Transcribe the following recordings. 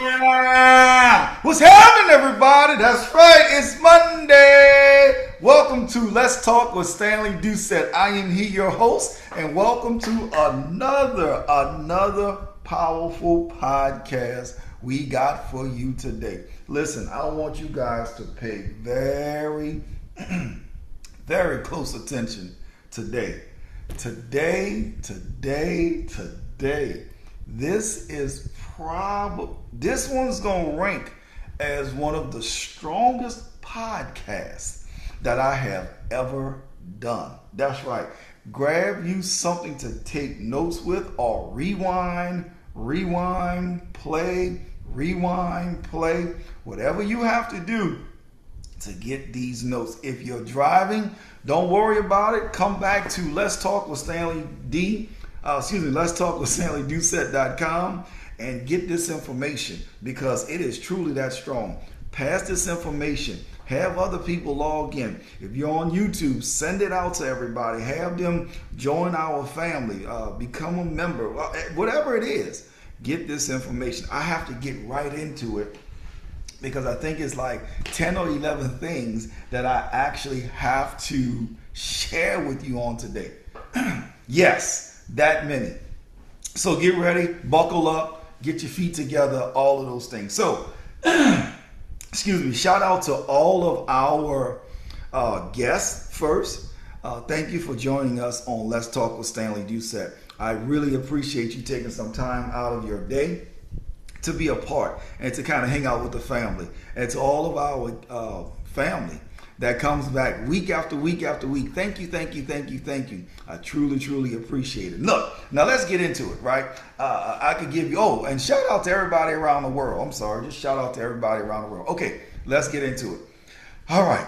What's happening, everybody? That's right, it's Monday. Welcome to Let's Talk with Stanley Doucette. I am here, your host, and welcome to another powerful podcast we got for you today. Listen, I want you guys to pay very, very close attention today. This one's gonna rank as one of the strongest podcasts that I have ever done. That's right. Grab you something to take notes with, or rewind, play, whatever you have to do to get these notes. If you're driving, don't worry about it. Come back to Let's Talk with Stanley Let's Talk with StanleyDoucette.com and get this information, because it is truly that strong. Pass this information. Have other people log in. If you're on YouTube, send it out to everybody. Have them join our family. Become a member. Whatever it is, get this information. I have to get right into it, because I think it's like 10 or 11 things that I actually have to share with you on today. Yes, that many. So get ready, buckle up, get your feet together, all of those things. So, excuse me, shout out to all of our guests first. Thank you for joining us on Let's Talk with Stanley Doucette. I really appreciate you taking some time out of your day to be a part and to kind of hang out with the family. And to all of our family that comes back week after week after week, thank you. I truly appreciate it. Look, now let's get into it, right? I could give you, and shout out to everybody around the world. I'm sorry, just shout out to everybody around the world. Okay, let's get into it. All right.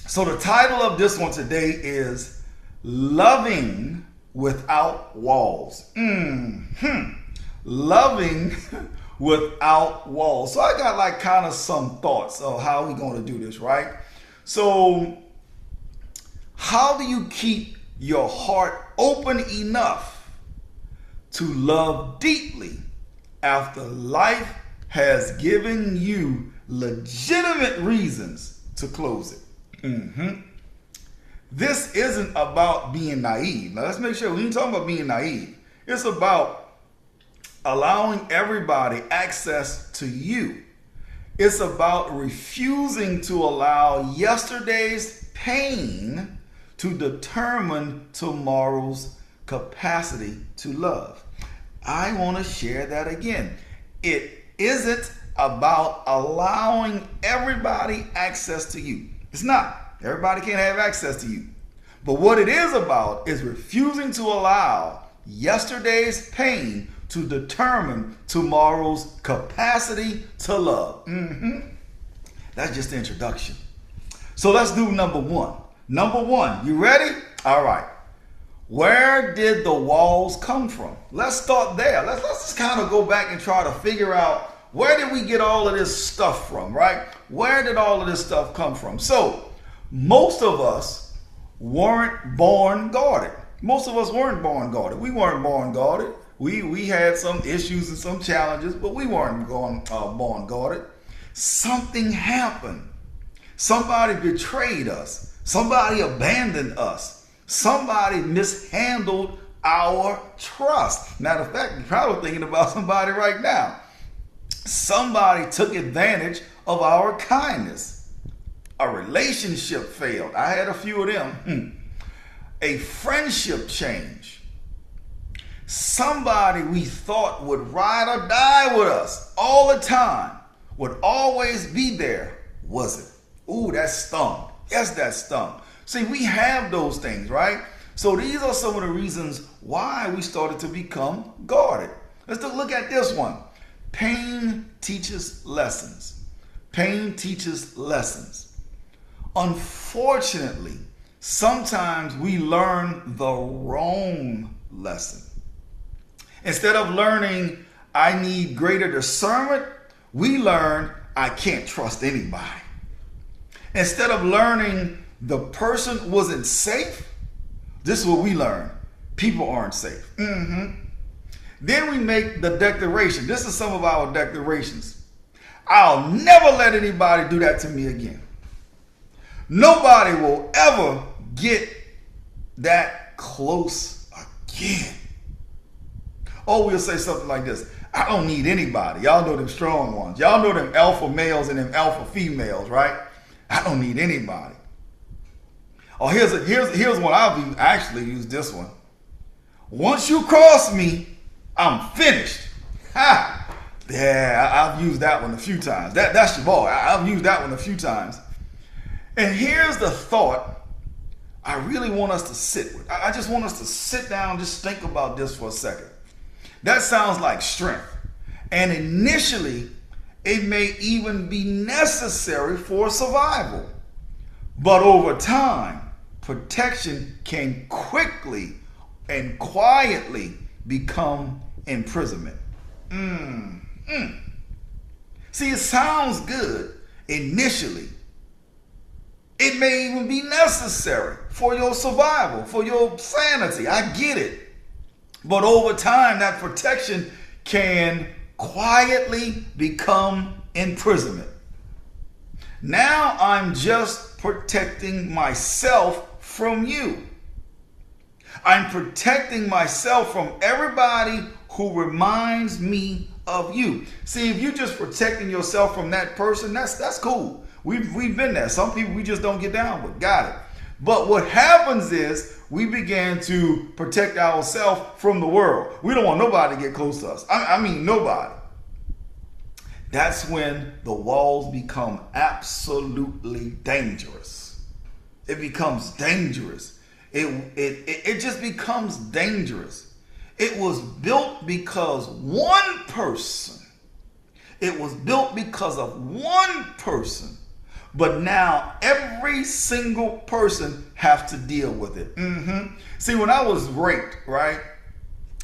So the title of this one today is Loving Without Walls. Loving without walls. So I got like kind of some thoughts of how we're going to do this, right? So how do you keep your heart open enough to love deeply after life has given you legitimate reasons to close it? This isn't about being naive. Now let's make sure we ain't talking about being naive. It's about allowing everybody access to you. It's about refusing to allow yesterday's pain to determine tomorrow's capacity to love. I want to share that again. It isn't about allowing everybody access to you. It's not. Everybody can't have access to you. But what it is about is refusing to allow yesterday's pain to determine tomorrow's capacity to love. That's just the introduction. So let's do number one. You ready? All right. Where did the walls come from? Let's start there. Let's just kind of go back and try to figure out, where did we get all of this stuff from, right? Where did all of this stuff come from? So most of us weren't born guarded. We weren't born guarded. We had some issues and some challenges, but we weren't born guarded. Something happened. Somebody betrayed us. Somebody abandoned us. Somebody mishandled our trust. Matter of fact, you're probably thinking about somebody right now. Somebody took advantage of our kindness. A relationship failed. I had a few of them. A friendship changed. Somebody we thought would ride or die with us all the time, would always be there, wasn't. Ooh, that stung. Yes, that stung. See, we have those things, right? So these are some of the reasons why we started to become guarded. Let's look at this one. Pain teaches lessons. Unfortunately, sometimes we learn the wrong lesson. Instead of learning, I need greater discernment, we learn, I can't trust anybody. Instead of learning, the person wasn't safe, this is what we learn. People aren't safe. Then we make the declaration. This is some of our declarations. I'll never let anybody do that to me again. Nobody will ever get that close again. Or we'll say something like this. I don't need anybody. Y'all know them strong ones. Y'all know them alpha males and them alpha females, right? I don't need anybody. Oh, here's one I've actually used this one. Once you cross me, I'm finished. Ha! Yeah, I've used that one a few times. That's your boy. I've used that one a few times. And here's the thought I really want us to sit with. I just want us to sit down, just think about this for a second. That sounds like strength. And initially, it may even be necessary for survival. But over time, protection can quickly and quietly become imprisonment. See, it sounds good initially. It may even be necessary for your survival, for your sanity. I get it. But over time, that protection can quietly become imprisonment. Now I'm just protecting myself from you. I'm protecting myself from everybody who reminds me of you. See, if you're just protecting yourself from that person, that's cool. We've been there. Some people we just don't get down with. Got it. But what happens is we began to protect ourselves from the world. We don't want nobody to get close to us. I mean, nobody. That's when the walls become absolutely dangerous. It becomes dangerous. It just becomes dangerous. It was built because one person. It was built because of one person. But now every single person have to deal with it. See, when I was raped, right?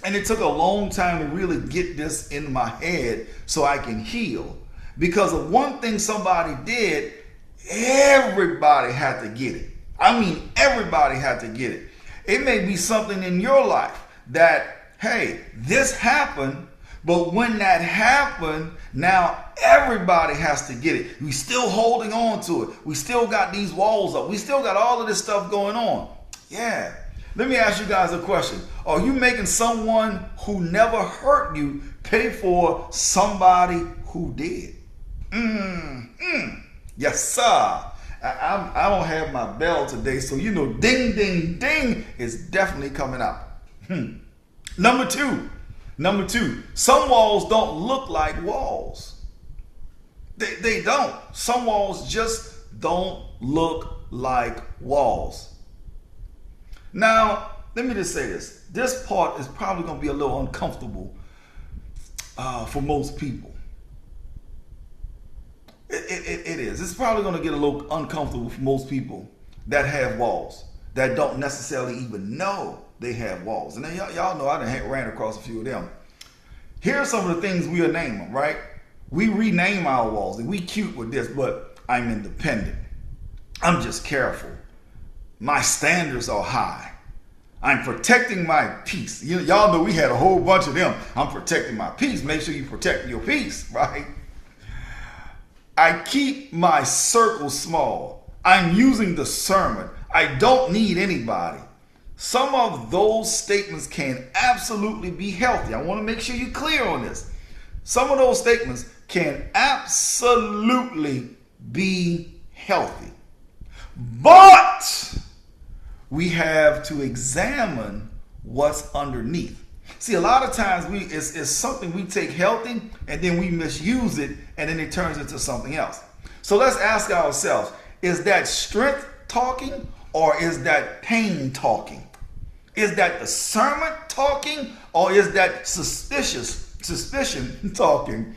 And it took a long time to really get this in my head so I can heal. Because of one thing somebody did, everybody had to get it. I mean, everybody had to get it. It may be something in your life that, hey, this happened, but when that happened, now everybody has to get it. We still holding on to it. We still got these walls up. We still got all of this stuff going on. Yeah. Let me ask you guys a question. Are you making someone who never hurt you pay for somebody who did? Yes, sir. I don't have my bell today, so you know, ding, ding, ding is definitely coming out. Number two, some walls don't look like walls. They don't. Some walls just don't look like walls. Now, let me just say this. This part is probably going to be a little uncomfortable for most people. It is. It's probably going to get a little uncomfortable for most people that have walls, that don't necessarily even know they have walls. And then y'all know I done ran across a few of them. Here are some of the things we'll name them, right? We rename our walls, and we cute with this, but I'm independent. I'm just careful. My standards are high. I'm protecting my peace. Y'all know we had a whole bunch of them. I'm protecting my peace. Make sure you protect your peace, right? I keep my circle small. I'm using discernment. I don't need anybody. Some of those statements can absolutely be healthy. I want to make sure you're clear on this. Some of those statements can absolutely be healthy. But we have to examine what's underneath. See, a lot of times it's something we take healthy and then we misuse it and then it turns into something else. So let's ask ourselves, is that strength talking or is that pain talking? Is that discernment talking or is that suspicion talking?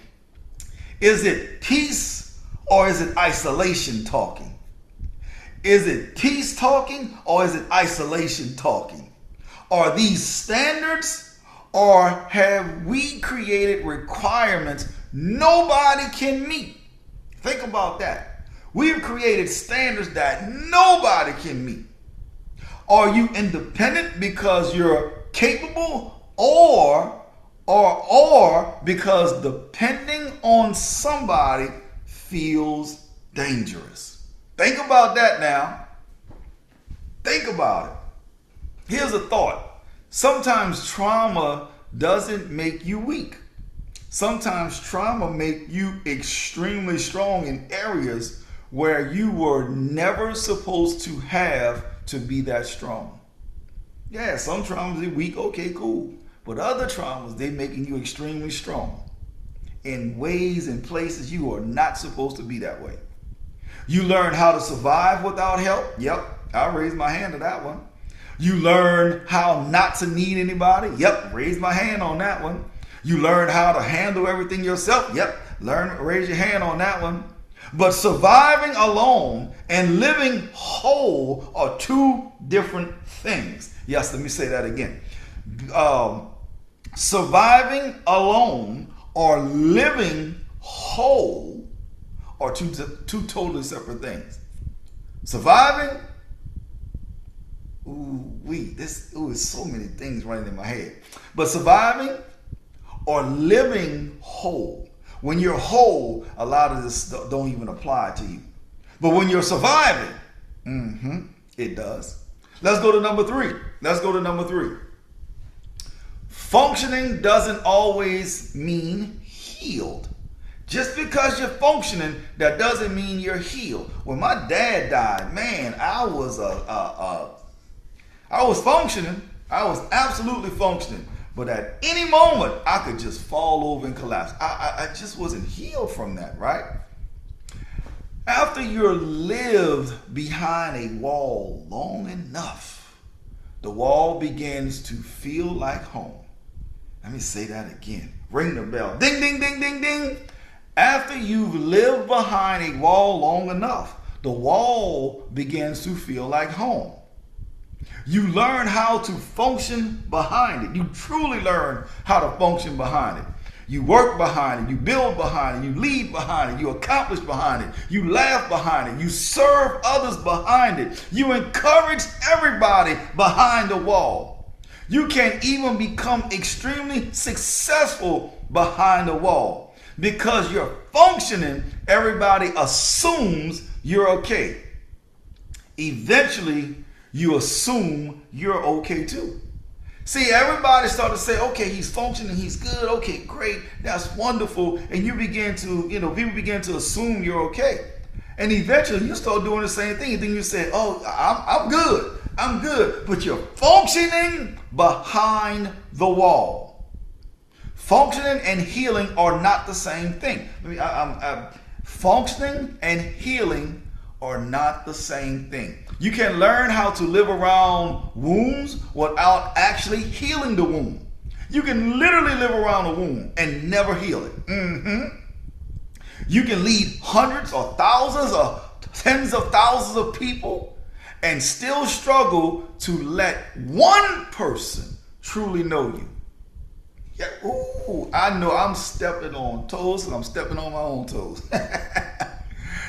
Is it peace or is it isolation talking? Is it peace talking or is it isolation talking? Are these standards or have we created requirements nobody can meet? Think about that. We've created standards that nobody can meet. Are you independent because you're capable, or or because depending on somebody feels dangerous. Think about that now. Think about it. Here's a thought. Sometimes trauma doesn't make you weak. Sometimes trauma makes you extremely strong in areas where you were never supposed to have to be that strong. Yeah, some traumas are weak, okay, cool. But other traumas, they're making you extremely strong in ways and places you are not supposed to be that way. You learn how to survive without help. Yep, I raised my hand to that one. You learn how not to need anybody. Yep, raise my hand on that one. You learn how to handle everything yourself. Yep, raise your hand on that one. But surviving alone and living whole are two different things. Yes, let me say that again. Surviving alone or living whole are two totally separate things. Surviving, there's so many things running in my head. But surviving or living whole. When you're whole, a lot of this don't even apply to you. But when you're surviving, it does. Let's go to number three. Functioning doesn't always mean healed. Just because you're functioning, that doesn't mean you're healed. When my dad died, man, I was functioning. I was absolutely functioning. But at any moment, I could just fall over and collapse. I just wasn't healed from that, right? After you're lived behind a wall long enough, the wall begins to feel like home. Let me say that again. Ring the bell. Ding, ding, ding, ding, ding. After you've lived behind a wall long enough, the wall begins to feel like home. You learn how to function behind it. You truly learn how to function behind it. You work behind it. You build behind it. You lead behind it. You accomplish behind it. You laugh behind it. You serve others behind it. You encourage everybody behind the wall. You can even become extremely successful behind the wall. Because you're functioning, everybody assumes you're okay. Eventually, you assume you're okay too. See, everybody started to say, okay, he's functioning, he's good, okay, great, that's wonderful. And you begin to, people begin to assume you're okay. And eventually you start doing the same thing. And then you say, oh, I'm good. But you're functioning behind the wall. Functioning and healing are not the same thing. Functioning and healing are not the same thing. You can learn how to live around wounds without actually healing the wound. You can literally live around a wound and never heal it. You can lead hundreds or thousands or tens of thousands of people and still struggle to let one person truly know you. Yeah, I know I'm stepping on toes and I'm stepping on my own toes.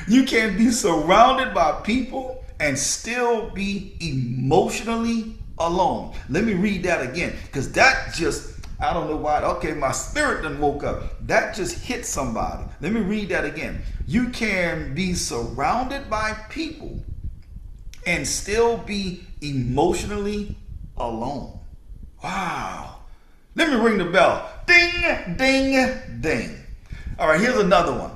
You can be surrounded by people and still be emotionally alone. Let me read that again, because that just, I don't know why. Okay, my spirit done woke up. That just hit somebody. Let me read that again. You can be surrounded by people and still be emotionally alone. Wow. Let me ring the bell. Ding, ding, ding. All right, here's another one.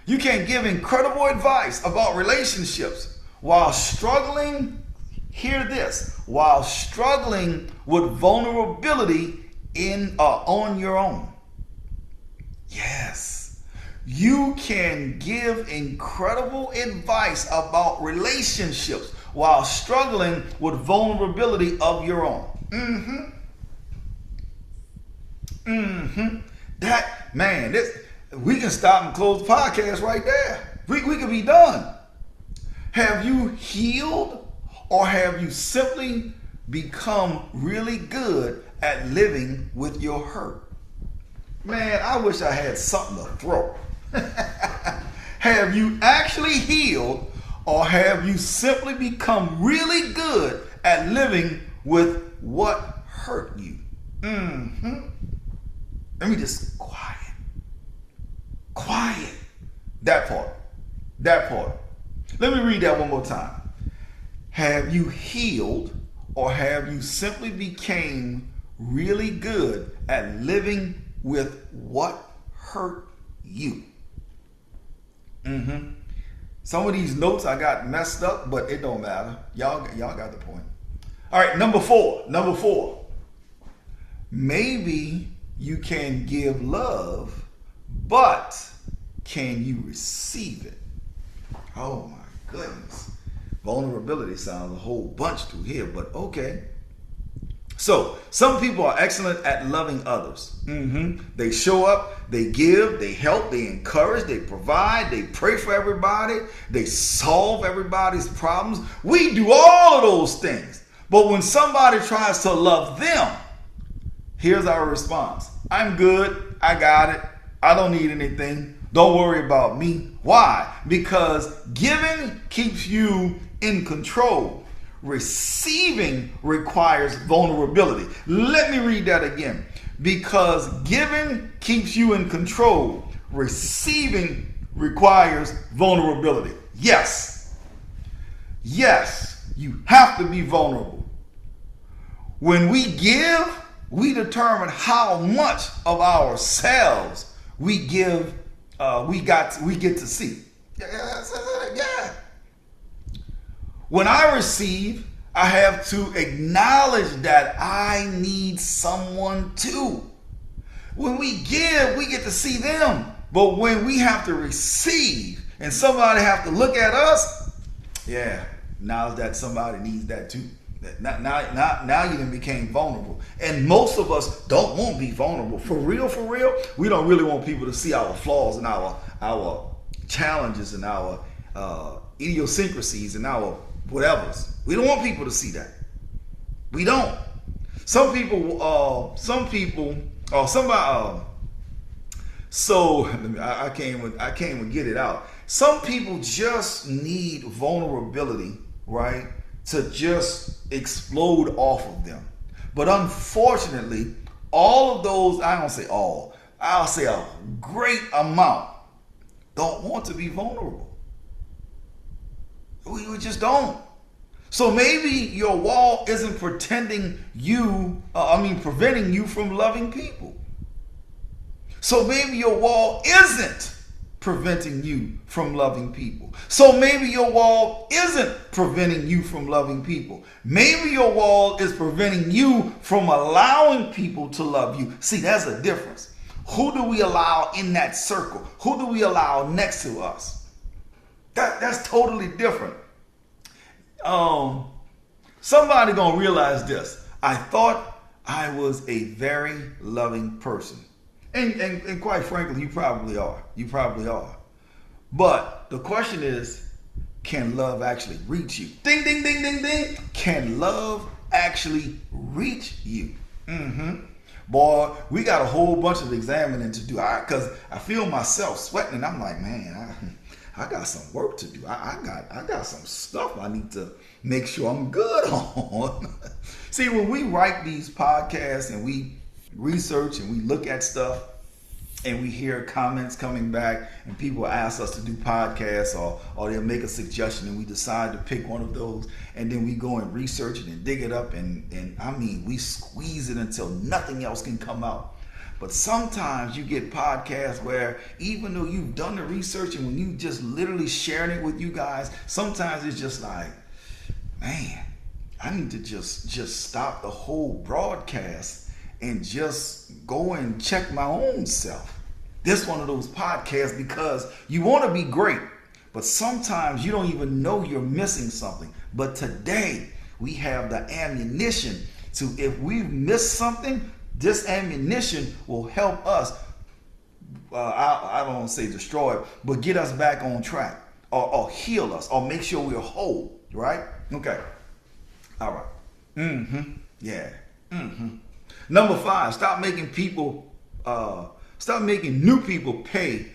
You can give incredible advice about relationships while struggling, hear this, while struggling with vulnerability on your own. Yes, you can give incredible advice about relationships while struggling with vulnerability of your own. That, man, we can stop and close the podcast right there. We can be done. Have you healed, or have you simply become really good at living with your hurt? Man, I wish I had something to throw. Have you actually healed, or have you simply become really good at living with what hurt you? Let me just quiet. Quiet. That part. That part. Let me read that one more time. Have you healed, or have you simply became really good at living with what hurt you? Some of these notes I got messed up, but it don't matter. Y'all got the point. All right, number four. Maybe you can give love, but can you receive it? Oh my goodness. Vulnerability sounds a whole bunch through here, but okay. So, some people are excellent at loving others. They show up, they give, they help, they encourage, they provide, they pray for everybody, they solve everybody's problems. We do all of those things. But when somebody tries to love them, here's our response. I'm good. I got it. I don't need anything. Don't worry about me. Why? Because giving keeps you in control. Receiving requires vulnerability. Let me read that again. Because giving keeps you in control. Receiving requires vulnerability. Yes. Yes, you have to be vulnerable. When we give, we determine how much of ourselves we give. We get to see. Yeah. When I receive, I have to acknowledge that I need someone too. When we give, we get to see them. But when we have to receive and somebody have to look at us, yeah, now that somebody needs that too. Now you done became vulnerable. And most of us don't want to be vulnerable. For real, we don't really want people to see our flaws and our challenges and our idiosyncrasies and our whatevers. We don't want people to see that. We don't. So I can't even get it out. Some people just need vulnerability, right, to just explode off of them. But unfortunately, all of those, I don't say all, I'll say a great amount don't want to be vulnerable. We just don't. So maybe your wall isn't preventing you from loving people. So maybe your wall isn't preventing you from loving people. So maybe your wall isn't preventing you from loving people. Maybe your wall is preventing you from allowing people to love you. See, there's a difference. Who do we allow in that circle? Who do we allow next to us? That's totally different. Somebody gonna realize this. I thought I was a very loving person. And quite frankly, you probably are. But the question is, can love actually reach you? Ding, ding, ding, ding, ding. Can love actually reach you? Boy, we got a whole bunch of examining to do. Because I feel myself sweating, and I'm like, man, I got some work to do. I got some stuff I need to make sure I'm good on. See, when we write these podcasts and we research and we look at stuff and we hear comments coming back and people ask us to do podcasts or they'll make a suggestion and we decide to pick one of those, and then we go and research it and dig it up and I mean, we squeeze it until nothing else can come out. But sometimes you get podcasts where even though you've done the research and when you just literally sharing it with you guys, sometimes it's just like, man, I need to just stop the whole broadcast and just go and check my own self. This one of those podcasts because you want to be great, but sometimes you don't even know you're missing something. But today we have the ammunition to, if we miss something, this ammunition will help us, I don't want to say destroy, but get us back on track or heal us or make sure we're whole, right? Okay. All right. Yeah. Number 5, stop making new people pay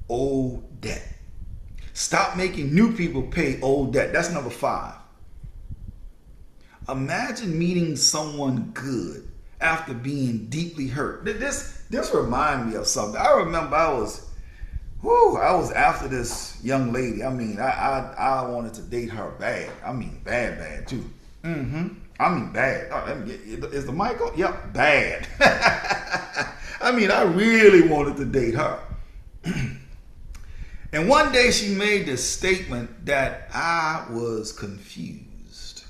old debt. Stop making new people pay old debt. That's number 5. Imagine meeting someone good after being deeply hurt. This reminded me of something. I remember I was after this young lady. I mean, I wanted to date her bad. I mean, bad too. I mean, bad. Oh, is the mic on? Yep, bad. I mean, I really wanted to date her. And one day she made this statement that I was confused.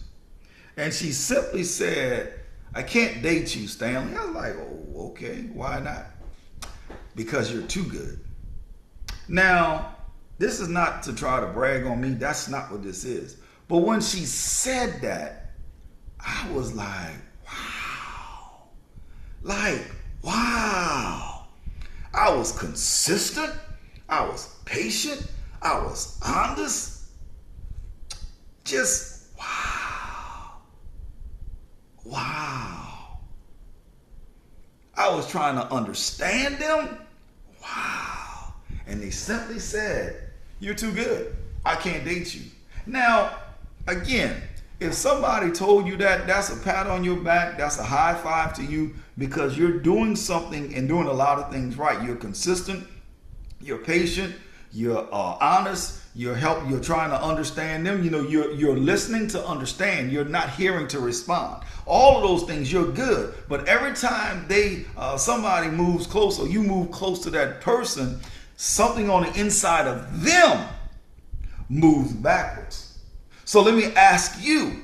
And she simply said, "I can't date you, Stanley." I was like, "Oh, okay, why not?" "Because you're too good." Now, this is not to try to brag on me. That's not what this is. But when she said that, I was like, wow. Like, wow. I was consistent. I was patient. I was honest. Just wow. Wow. I was trying to understand them. Wow. And they simply said, "You're too good. I can't date you." Now, again, if somebody told you that, that's a pat on your back, that's a high five to you, because you're doing something and doing a lot of things right. You're consistent, you're patient, you're honest, you're trying to understand them. You know, you're listening to understand. You're not hearing to respond. All of those things, you're good. But every time somebody moves close, or you move close to that person, something on the inside of them moves backwards. So let me ask you,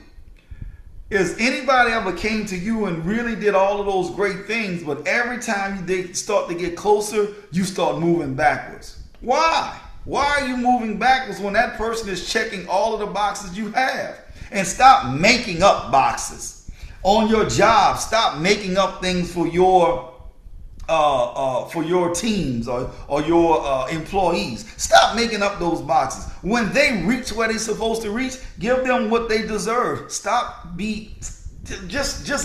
is anybody ever came to you and really did all of those great things, but every time they start to get closer, you start moving backwards? Why? Why are you moving backwards when that person is checking all of the boxes you have? And stop making up boxes. On your job, stop making up things for your teams or your employees. Stop making up those boxes. When they reach where they're supposed to reach, give them what they deserve. Just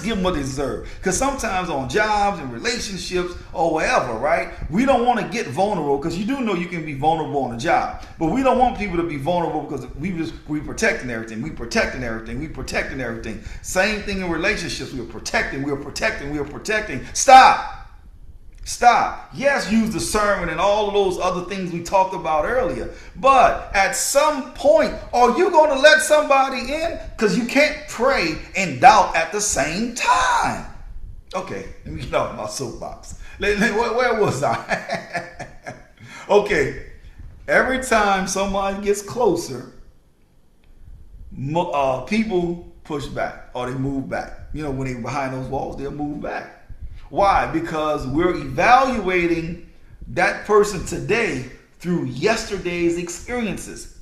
give them what they deserve. Because sometimes on jobs and relationships or wherever, right, we don't want to get vulnerable, because you do know you can be vulnerable on a job. But we don't want people to be vulnerable because we protecting everything. We protecting everything. Same thing in relationships. We're protecting. Stop. Yes, use discernment and all of those other things we talked about earlier. But at some point, are you going to let somebody in? Because you can't pray and doubt at the same time. Okay, let me get off my soapbox. Where was I? Okay, every time somebody gets closer, people push back or they move back. You know, when they're behind those walls, they'll move back. Why? Because we're evaluating that person today through yesterday's experiences.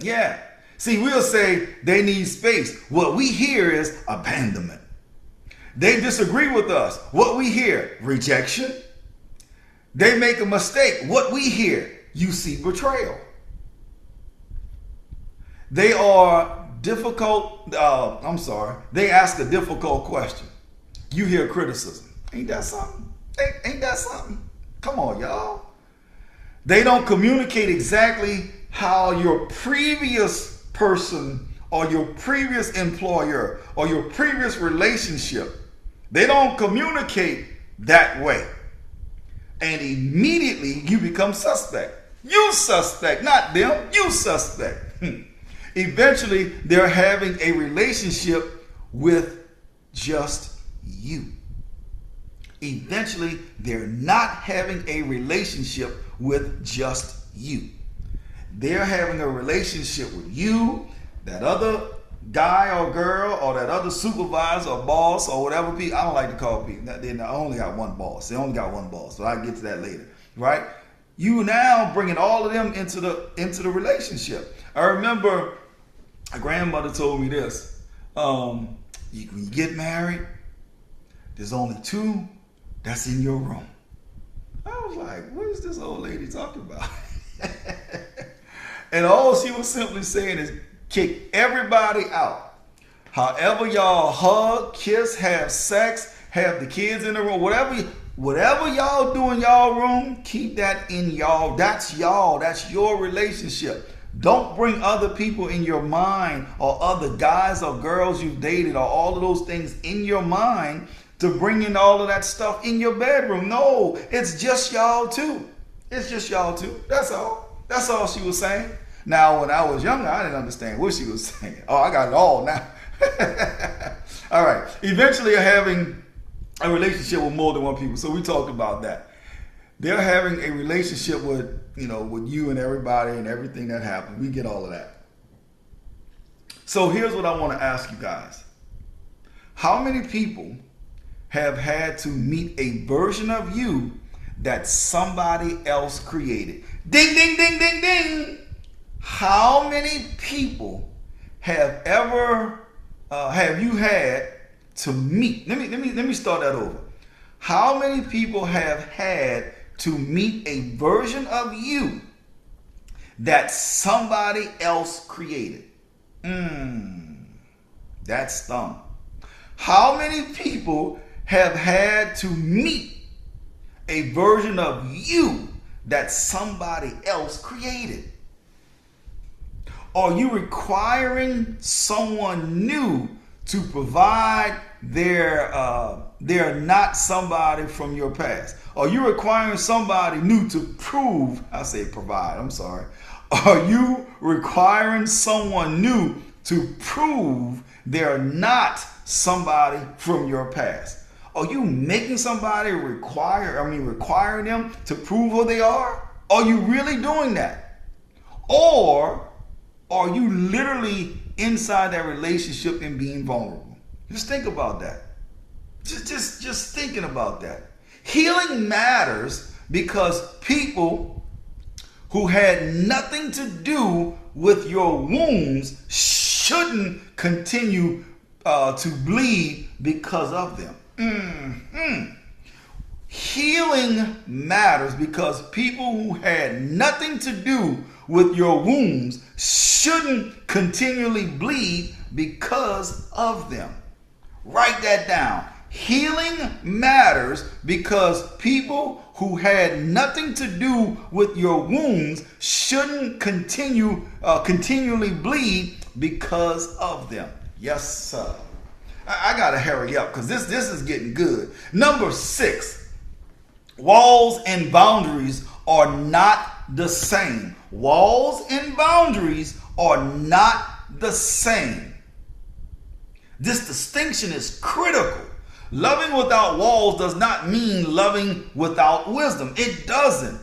Yeah. See, we'll say they need space. What we hear is abandonment. They disagree with us. What we hear, rejection. They make a mistake. What we hear, you see betrayal. They are difficult. They ask a difficult question. You hear criticism. Ain't that something? Ain't that something? Come on, y'all. They don't communicate exactly how your previous person or your previous employer or your previous relationship, they don't communicate that way. And immediately you become suspect. You suspect, not them. You suspect. Eventually, they're having a relationship with just you. Eventually, they're not having a relationship with just you. They're having a relationship with you, that other guy or girl, or that other supervisor or boss or whatever. I don't like to call people. They only got one boss. They only got one boss. So I'll get to that later, right? You now bringing all of them into the relationship. I remember a grandmother told me this. When you get married, there's only two that's in your room. I was like, what is this old lady talking about? And all she was simply saying is kick everybody out. However y'all hug, kiss, have sex, have the kids in the room, whatever y'all do in y'all room, keep that in y'all. That's y'all. That's your relationship. Don't bring other people in your mind, or other guys or girls you've dated, or all of those things in your mind to bring in all of that stuff in your bedroom. No, it's just y'all two. It's just y'all two. That's all. That's all she was saying. Now, when I was younger, I didn't understand what she was saying. Oh, I got it all now. All right. Eventually, having a relationship with more than one people. So we talked about that. They're having a relationship with, with you and everybody and everything that happened. We get all of that. So here's what I want to ask you guys. How many people have had to meet a version of you that somebody else created? Ding, ding, ding, ding, ding. How many people have you had to meet? Let me start that over. How many people have had to meet a version of you that somebody else created? That's stung. How many people have had to meet a version of you that somebody else created? Are you requiring someone new to provide their not somebody from your past? Are you requiring somebody new to prove, I say provide, I'm sorry. Are you requiring someone new to prove they're not somebody from your past? Are you making somebody requiring them to prove who they are? Are you really doing that? Or are you literally inside that relationship and being vulnerable? Just think about that. Just thinking about that. Healing matters because people who had nothing to do with your wounds shouldn't continue to bleed because of them. Healing matters because people who had nothing to do with your wounds shouldn't continually bleed because of them. Write that down. Healing matters because people who had nothing to do with your wounds shouldn't continually bleed because of them. Yes, sir. I gotta hurry up because this is getting good. Number 6, walls and boundaries are not the same. Walls and boundaries are not the same. This distinction is critical. Loving without walls does not mean loving without wisdom. It doesn't.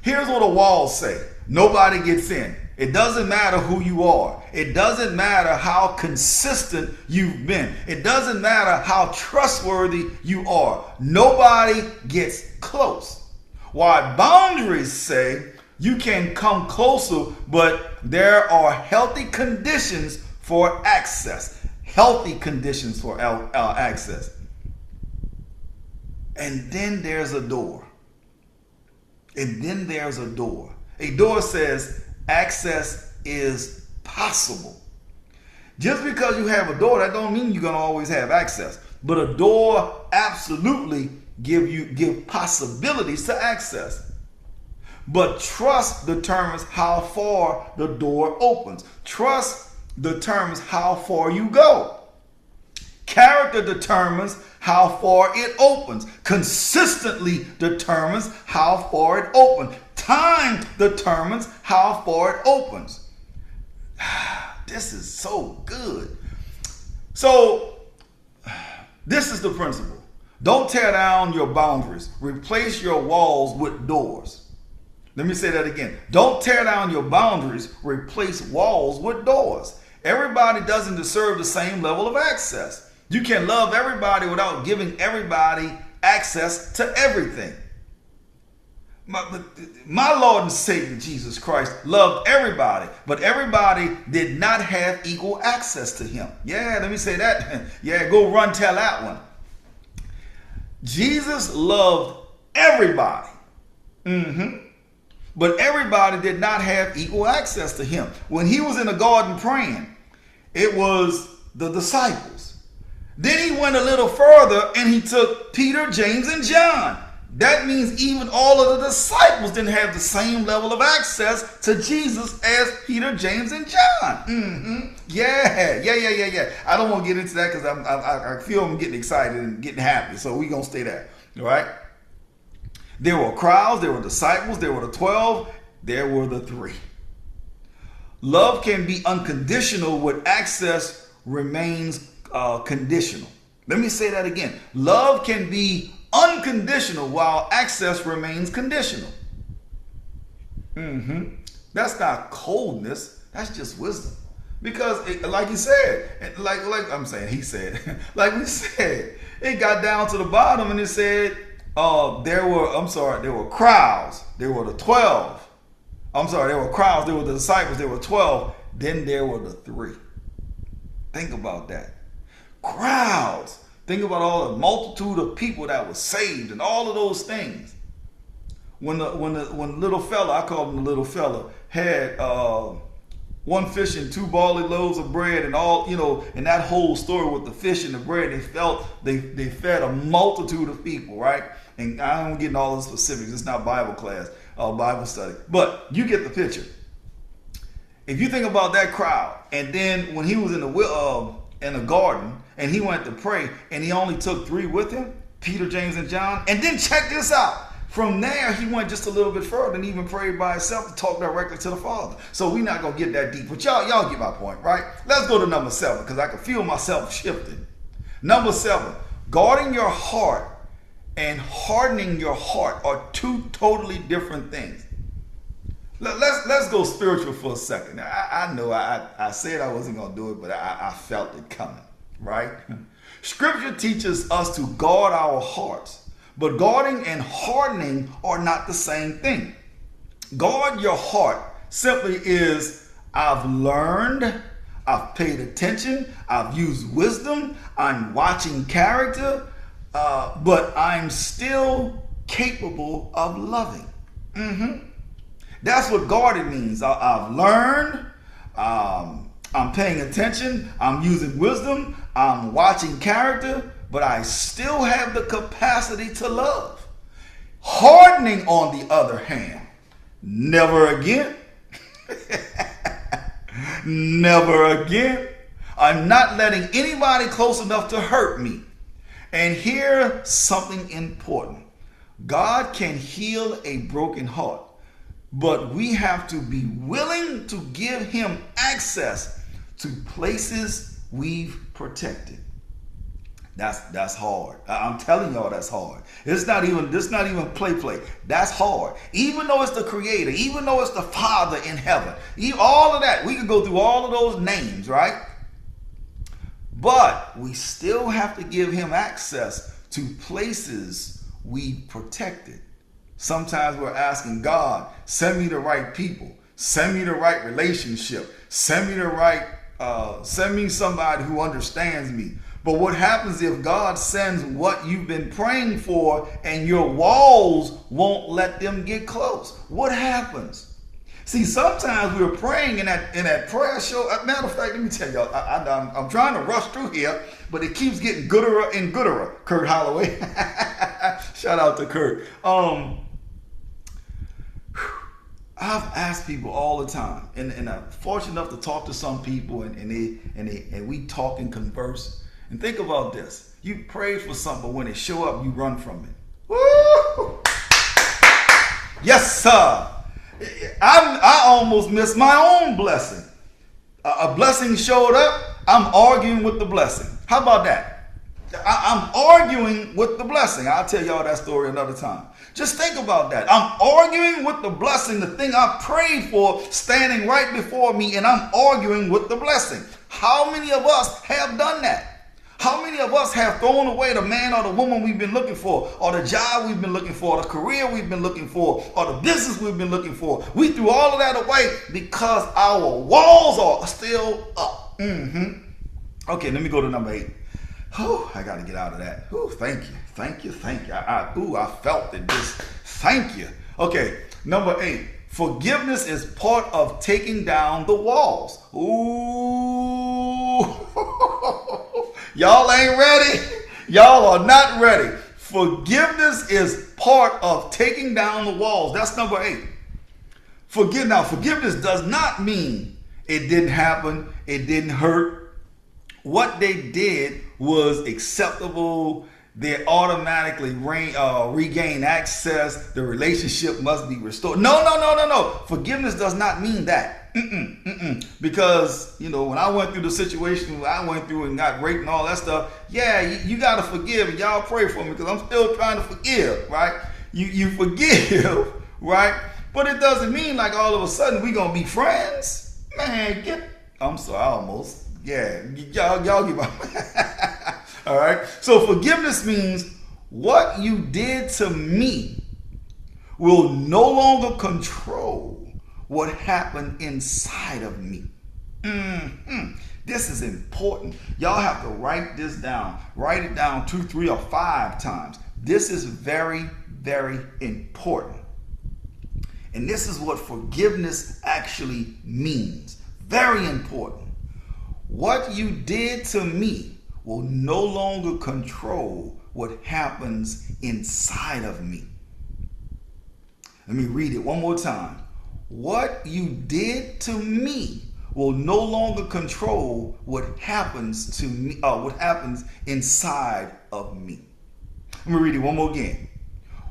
Here's what a wall say. Nobody gets in. It doesn't matter who you are. It doesn't matter how consistent you've been. It doesn't matter how trustworthy you are. Nobody gets close. While boundaries say you can come closer, but there are healthy conditions for access. Healthy conditions for access. And then there's a door. And then there's a door. A door says access is possible. Just because you have a door, that don't mean you're going to always have access. But a door absolutely give possibilities to access. But trust determines how far the door opens. Trust determines how far you go. Character determines how far it opens. Consistently determines how far it opens. Time determines how far it opens. This is so good. So, this is the principle. Don't tear down your boundaries. Replace your walls with doors. Let me say that again. Don't tear down your boundaries. Replace walls with doors. Everybody doesn't deserve the same level of access. You can love everybody without giving everybody access to everything. My Lord and Savior Jesus Christ loved everybody, but everybody did not have equal access to him. Yeah, let me say that. Yeah, go run tell that one. Jesus loved everybody. But everybody did not have equal access to him. When he was in the garden praying, it was the disciples. Then he went a little further and he took Peter, James, and John. That means even all of the disciples didn't have the same level of access to Jesus as Peter, James, and John. Yeah. I don't want to get into that because I feel I'm getting excited and getting happy. So we're going to stay there. All right? There were crowds, there were disciples, there were the 12, there were the 3. Love can be unconditional when access remains conditional. Let me say that again. Love can be unconditional while access remains conditional. That's not coldness. That's just wisdom. Because like he said, like I'm saying, he said, like we said, it got down to the bottom and it said, there were crowds. There were the 12. There were crowds. There were the disciples. There were 12. Then there were the 3. Think about that. Crowds. Think about all the multitude of people that were saved and all of those things. When little fella, I call him the little fella, had 1 fish and 2 barley loaves of bread, and and that whole story with the fish and the bread, they fed a multitude of people, right? And I don't get into all the specifics. It's not Bible class, Bible study, but you get the picture. If you think about that crowd, and then when he was in the garden and he went to pray, and he only took 3 with him, Peter, James, and John, and then check this out. From there, he went just a little bit further and even prayed by himself to talk directly to the Father. So we're not going to get that deep. But y'all get my point, right? Let's go to number 7 because I can feel myself shifting. Number 7, guarding your heart and hardening your heart are 2 totally different things. Let's go spiritual for a second. I know I said I wasn't going to do it, but I felt it coming, right? Scripture teaches us to guard our hearts. But guarding and hardening are not the same thing. Guard your heart simply is, I've learned, I've paid attention, I've used wisdom, I'm watching character, but I'm still capable of loving. That's what guarding means. I've learned, I'm paying attention, I'm using wisdom, I'm watching character, but I still have the capacity to love. Hardening, on the other hand, never again. Never again. I'm not letting anybody close enough to hurt me. And here's something important. God can heal a broken heart, but we have to be willing to give him access to places we've protected. That's hard. I'm telling y'all, that's hard. It's not even play. That's hard. Even though it's the Creator, even though it's the Father in heaven, all of that, we can go through all of those names, right? But we still have to give him access to places we protected. Sometimes we're asking God, send me the right people, send me the right relationship, send me somebody who understands me. But what happens if God sends what you've been praying for and your walls won't let them get close? What happens? See, sometimes we're praying in that prayer show. Matter of fact, let me tell y'all, I'm trying to rush through here, but it keeps getting gooder and gooder. Kurt Holloway. Shout out to Kurt. I've asked people all the time, and I'm fortunate enough to talk to some people, and we talk and converse. And think about this. You pray for something, but when it show up, you run from it. Woo! Yes, sir. I almost missed my own blessing. A blessing showed up, I'm arguing with the blessing. How about that? I'm arguing with the blessing. I'll tell y'all that story another time. Just think about that. I'm arguing with the blessing, the thing I prayed for standing right before me, and I'm arguing with the blessing. How many of us have done that? How many of us have thrown away the man or the woman we've been looking for, or the job we've been looking for, or the career we've been looking for, or the business we've been looking for? We threw all of that away because our walls are still up. Okay, let me go to number 8. I got to get out of that. Thank you. I felt it. Just thank you. Okay, number 8. Forgiveness is part of taking down the walls. Y'all ain't ready. Y'all are not ready. Forgiveness is part of taking down the walls. That's number 8. Forgiveness does not mean it didn't happen, it didn't hurt. What they did was acceptable. They automatically regain access. The relationship must be restored. No. Forgiveness does not mean that. Because, when I went through the situation I went through and got raped and all that stuff, you got to forgive. And y'all pray for me because I'm still trying to forgive, right? You forgive, right? But it doesn't mean like all of a sudden we going to be friends. Man, I'm sorry, almost. Y'all get my... All right. So forgiveness means what you did to me will no longer control what happened inside of me. This is important. Y'all have to write this down. Write it down 2, 3, or 5 times. This is very, very important. And this is what forgiveness actually means. Very important. What you did to me will no longer control what happens inside of me. Let me read it one more time. What you did to me will no longer control what happens to me, what happens inside of me. Let me read it one more again.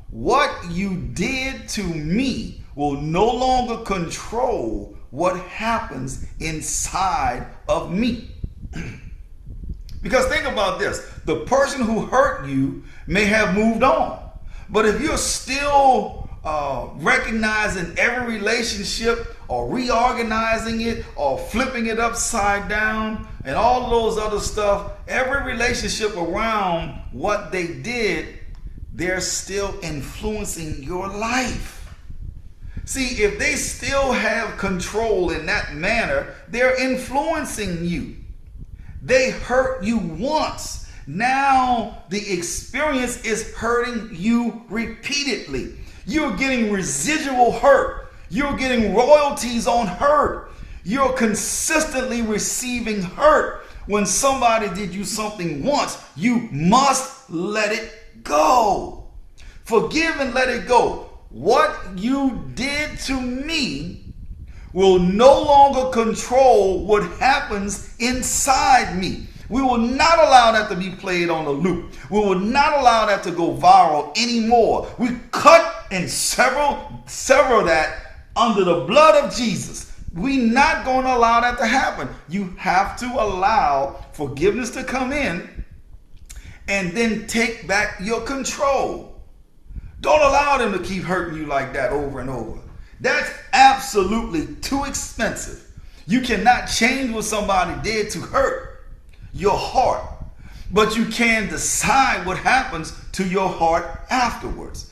What you did to me will no longer control what happens inside of me. Because think about this. The person who hurt you may have moved on. But if you're still recognizing every relationship or reorganizing it or flipping it upside down and all of those other stuff, every relationship around what they did, they're still influencing your life. See, if they still have control in that manner, they're influencing you. They hurt you once. Now the experience is hurting you repeatedly. You're getting residual hurt. You're getting royalties on hurt. You're consistently receiving hurt. When somebody did you something once, you must let it go. Forgive and let it go. What you did to me will no longer control what happens inside me. We will not allow that to be played on a loop. We will not allow that to go viral anymore. We cut and sever that under the blood of Jesus. We're not going to allow that to happen. You have to allow forgiveness to come in and then take back your control. Don't allow them to keep hurting you like that over and over. That's absolutely too expensive. You cannot change what somebody did to hurt your heart, but you can decide what happens to your heart afterwards.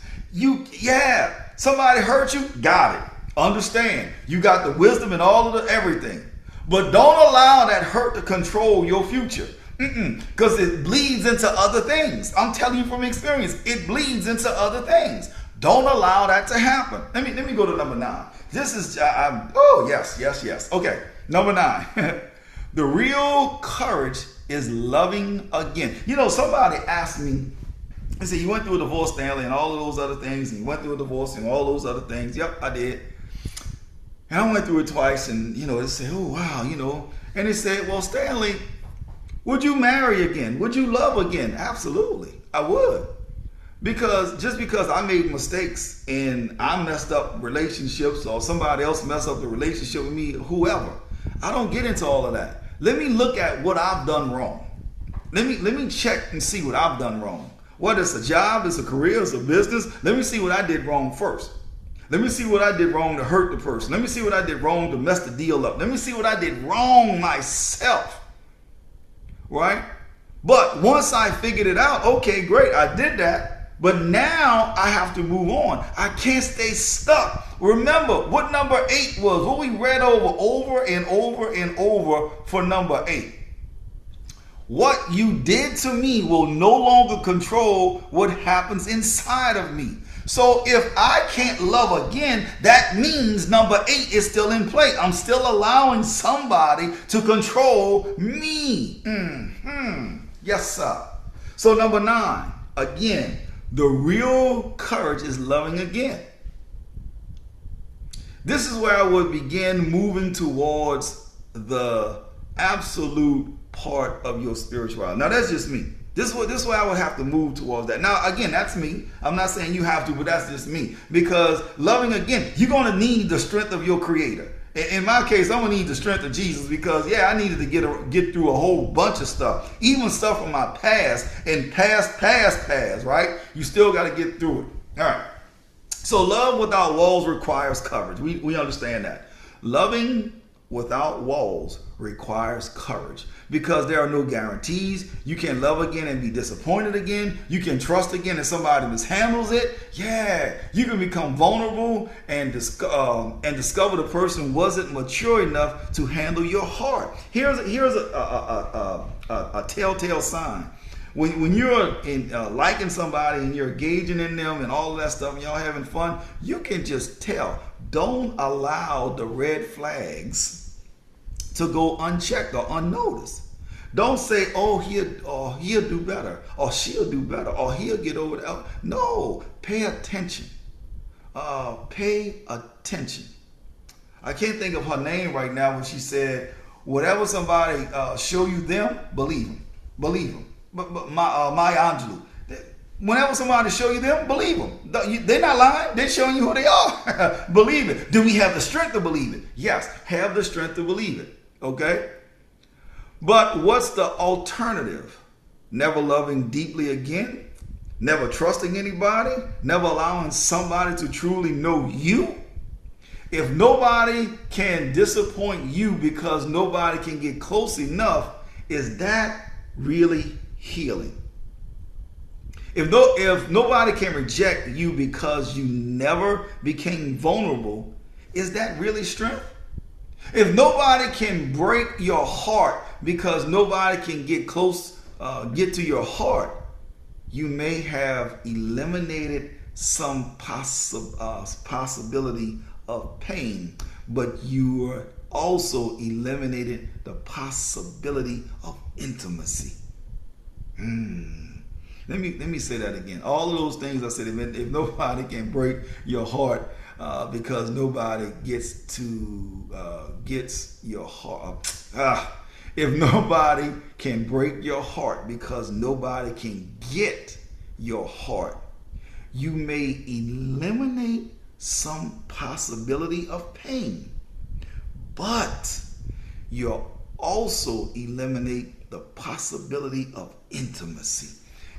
Somebody hurt you, got it. Understand. You got the wisdom and all of the everything. But don't allow that hurt to control your future. Because it bleeds into other things. I'm telling you from experience, it bleeds into other things. Don't allow that to happen. Let me go to number 9. This is, yes. Okay, number 9. The real courage is loving again. Somebody asked me, they said, you went through a divorce, Stanley, and all of those other things, and you went through a divorce and all those other things. Yep, I did. And I went through it twice, and, they said, oh, wow, And they said, well, Stanley, would you marry again? Would you love again? Absolutely, I would. Just because I made mistakes and I messed up relationships or somebody else messed up the relationship with me, whoever, I don't get into all of that. Let me look at what I've done wrong. Let me check and see what I've done wrong. Whether it's a job, it's a career, it's a business, let me see what I did wrong first. Let me see what I did wrong to hurt the person. Let me see what I did wrong to mess the deal up. Let me see what I did wrong myself. Right? But once I figured it out, okay, great, I did that. But now I have to move on. I can't stay stuck. Remember what number 8 was, what we read over and over for number 8. What you did to me will no longer control what happens inside of me. So if I can't love again, that means number 8 is still in play. I'm still allowing somebody to control me. Yes, sir. So number 9, again, The real courage is loving again. This is where I would begin moving towards the absolute part of your spirituality. Now that's just me. This is where I would have to move towards that. Now again, that's me. I'm not saying you have to, but that's just me. Because loving again, you're going to need the strength of your Creator. In my case, I'm gonna need the strength of Jesus because I needed to get through a whole bunch of stuff, even stuff from my past and past, right? You still got to get through it. All right. So love without walls requires courage. We understand that. Loving without walls requires courage because there are no guarantees. You can love again and be disappointed again. You can trust again and somebody mishandles it. Yeah, you can become vulnerable and discover the person wasn't mature enough to handle your heart. Here's a telltale sign. When you're liking somebody and you're engaging in them and all of that stuff and y'all having fun, you can just tell. Don't allow the red flags to go unchecked or unnoticed. Don't say, oh, he'll do better, or she'll do better, or he'll get over that. No, pay attention. Pay attention. I can't think of her name right now when she said, whatever somebody show you them, believe them. Believe them. But Maya Angelou. Whenever somebody show you them, believe them. They're not lying. They're showing you who they are. Believe it. Do we have the strength to believe it? Yes, have the strength to believe it. Okay? But what's the alternative? Never loving deeply again? Never trusting anybody? Never allowing somebody to truly know you? If nobody can disappoint you because nobody can get close enough, is that really healing? If nobody can reject you because you never became vulnerable, is that really strength? If nobody can break your heart because nobody can get to your heart, you may have eliminated some possibility of pain, but you also eliminated the possibility of intimacy. Let me say that again. All of those things I said, if nobody can break your heart because nobody gets your heart. If nobody can break your heart because nobody can get your heart, you may eliminate some possibility of pain, but you'll also eliminate the possibility of intimacy.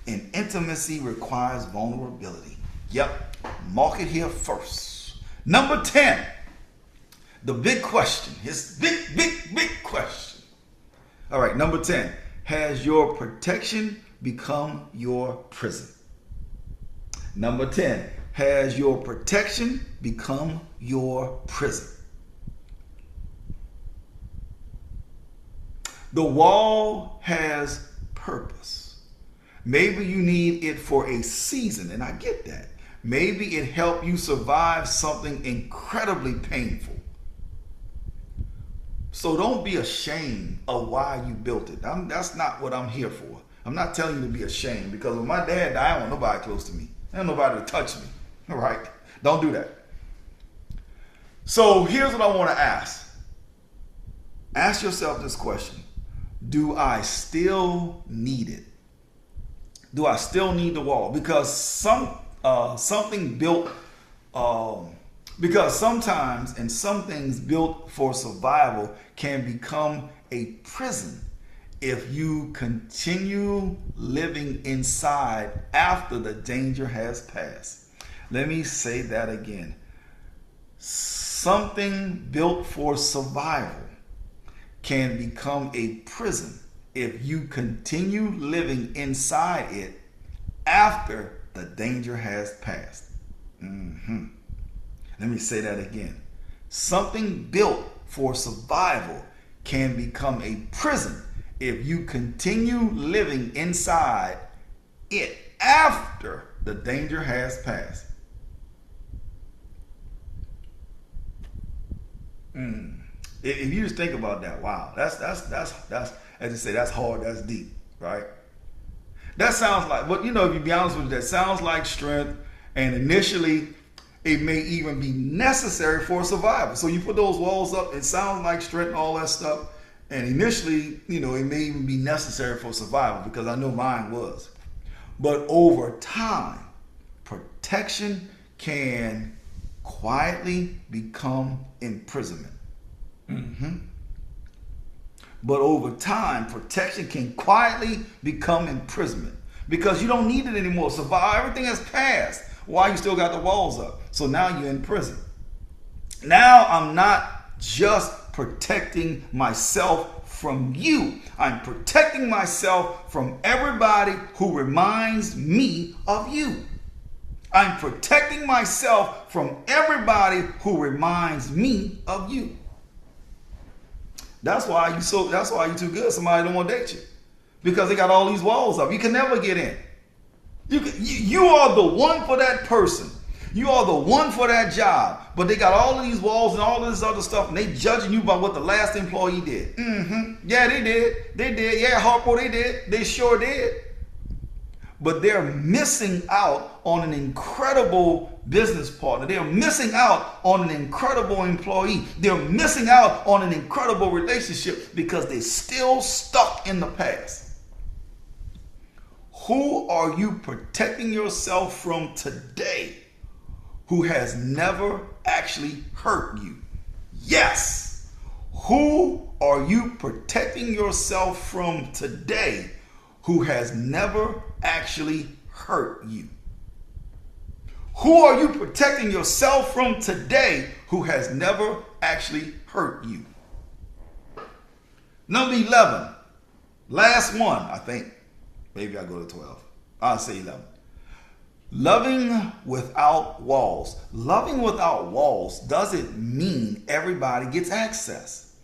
And intimacy requires vulnerability. Yep, mark it here first. Number 10, the big question. His big question. All right, number 10, has your protection become your prison? Number 10, has your protection become your prison? The wall has purpose. Maybe you need it for a season, and I get that. Maybe it helped you survive something incredibly painful. So don't be ashamed of why you built it. That's not what I'm here for. I'm not telling you to be ashamed, because when my dad died, I don't want nobody close to me. I don't want nobody to touch me. All right? Don't do that. So here's what I want to ask. Ask yourself this question. Do I still need it? Do I still need the wall? Because because sometimes and some things built for survival can become a prison if you continue living inside after the danger has passed. Let me say that again. Something built for survival can become a prison if you continue living inside it after the danger has passed. Let me say that again. Something built for survival can become a prison if you continue living inside it after the danger has passed. If you just think about that, wow, that's as I say, that's hard, that's deep, right? That sounds like, but if you be honest with you, that sounds like strength. And initially, it may even be necessary for survival. So you put those walls up, it sounds like strength and all that stuff. And initially, it may even be necessary for survival, because I know mine was. But over time, protection can quietly become imprisonment. But over time, protection can quietly become imprisonment, because you don't need it anymore. Survive, everything has passed. Why you still got the walls up? So now you're in prison. Now I'm not just protecting myself from you. I'm protecting myself from everybody who reminds me of you. I'm protecting myself from everybody who reminds me of you. That's why you're too good. Somebody don't want to date you, because they got all these walls up. You can never get in. You are the one for that person. You are the one for that job. But they got all of these walls and all of this other stuff, and they judging you by what the last employee did. Yeah, they did. They did. Yeah, Harpo, they did. They sure did. But they're missing out on an incredible business partner. They're missing out on an incredible employee. They're missing out on an incredible relationship, because they're still stuck in the past. Who are you protecting yourself from today who has never actually hurt you? Yes. Who are you protecting yourself from today who has never actually hurt you? Who are you protecting yourself from today who has never actually hurt you? Number 11. Last one, I think. Maybe I go to 12. I'll say 11. Loving without walls. Loving without walls doesn't mean everybody gets access.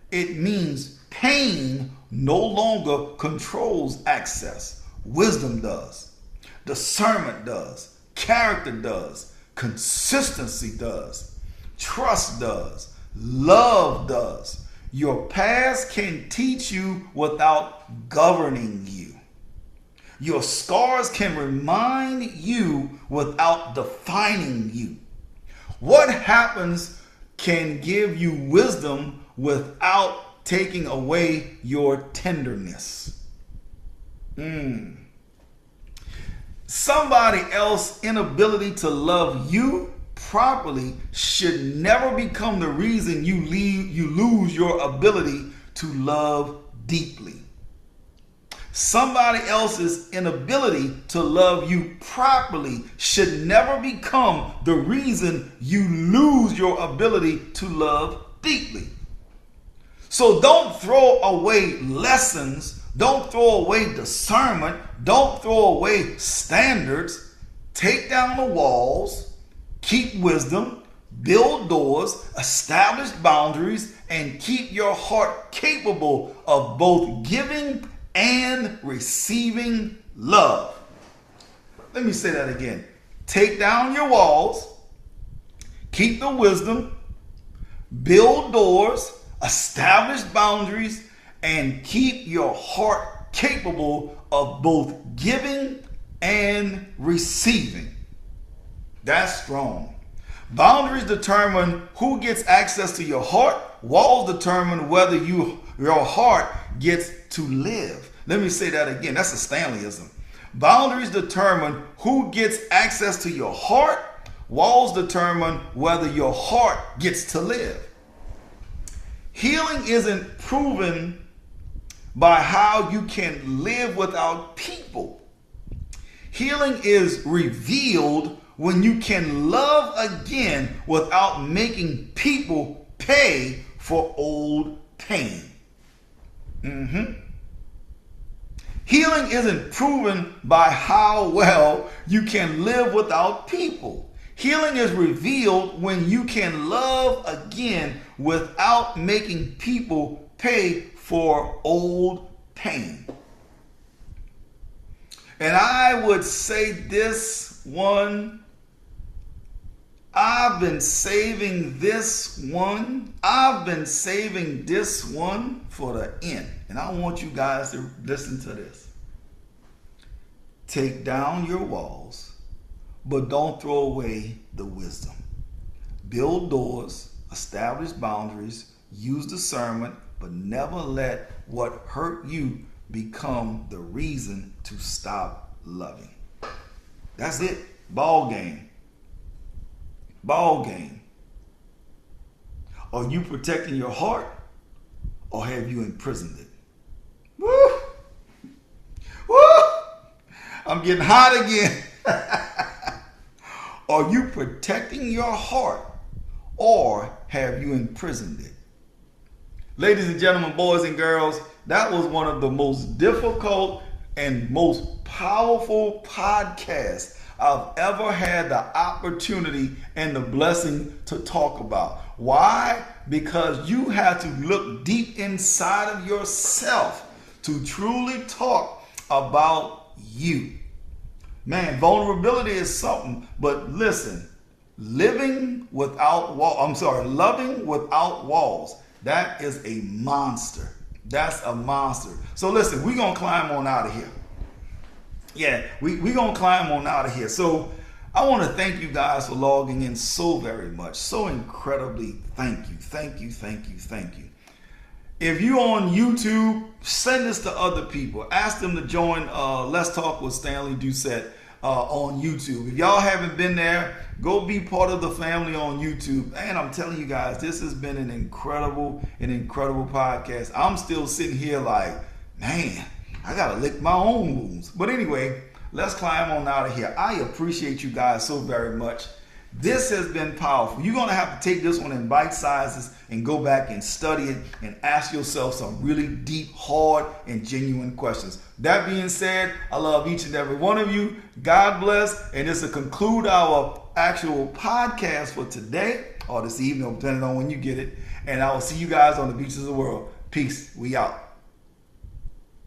It means pain no longer controls access. Wisdom does. Discernment does. Character does. Consistency does. Trust does. Love does. Your past can teach you without governing you. Your scars can remind you without defining you. What happens can give you wisdom without taking away your tenderness. Somebody else's inability to love you properly should never become the reason you lose your ability to love deeply. Somebody else's inability to love you properly should never become the reason you lose your ability to love deeply. So don't throw away lessons. Don't throw away discernment. Don't throw away standards. Take down the walls. Keep wisdom. Build doors. Establish boundaries. And keep your heart capable of both giving and receiving love. Let me say that again. Take down your walls. Keep the wisdom. Build doors. Establish boundaries. And keep your heart capable of both giving and receiving. That's strong. Boundaries determine who gets access to your heart. Walls determine whether your heart gets to live. Let me say that again. That's a Stanleyism. Boundaries determine who gets access to your heart. Walls determine whether your heart gets to live. Healing isn't proven by how you can live without people. Healing is revealed when you can love again without making people pay for old pain. Healing isn't proven by how well you can live without people. Healing is revealed when you can love again without making people pay for old pain. And I would say this one, I've been saving this one. I've been saving this one for the end. And I want you guys to listen to this. Take down your walls, but don't throw away the wisdom. Build doors, establish boundaries, use discernment, but never let what hurt you become the reason to stop loving. That's it. Ball game. Ball game. Are you protecting your heart, or have you imprisoned it? Woo! Woo! I'm getting hot again. Are you protecting your heart, or have you imprisoned it? Ladies and gentlemen, boys and girls, that was one of the most difficult and most powerful podcasts I've ever had the opportunity and the blessing to talk about. Why? Because you have to look deep inside of yourself to truly talk about you. Man, vulnerability is something, but listen, loving without walls, that is a monster. That's a monster. So listen, we're going to climb on out of here. Yeah, we're going to climb on out of here. So I want to thank you guys for logging in so very much. So incredibly thank you. Thank you, thank you, thank you. If you're on YouTube, send this to other people. Ask them to join Let's Talk with Stanley Doucette on YouTube. If y'all haven't been there, go be part of the family on YouTube. And I'm telling you guys, this has been an incredible podcast. I'm still sitting here like, man, I gotta lick my own wounds. But anyway, let's climb on out of here. I appreciate you guys so very much. This has been powerful. You're going to have to take this one in bite sizes and go back and study it and ask yourself some really deep, hard, and genuine questions. That being said, I love each and every one of you. God bless. And this will conclude our actual podcast for today or this evening, depending on when you get it. And I will see you guys on the beaches of the world. Peace. We out.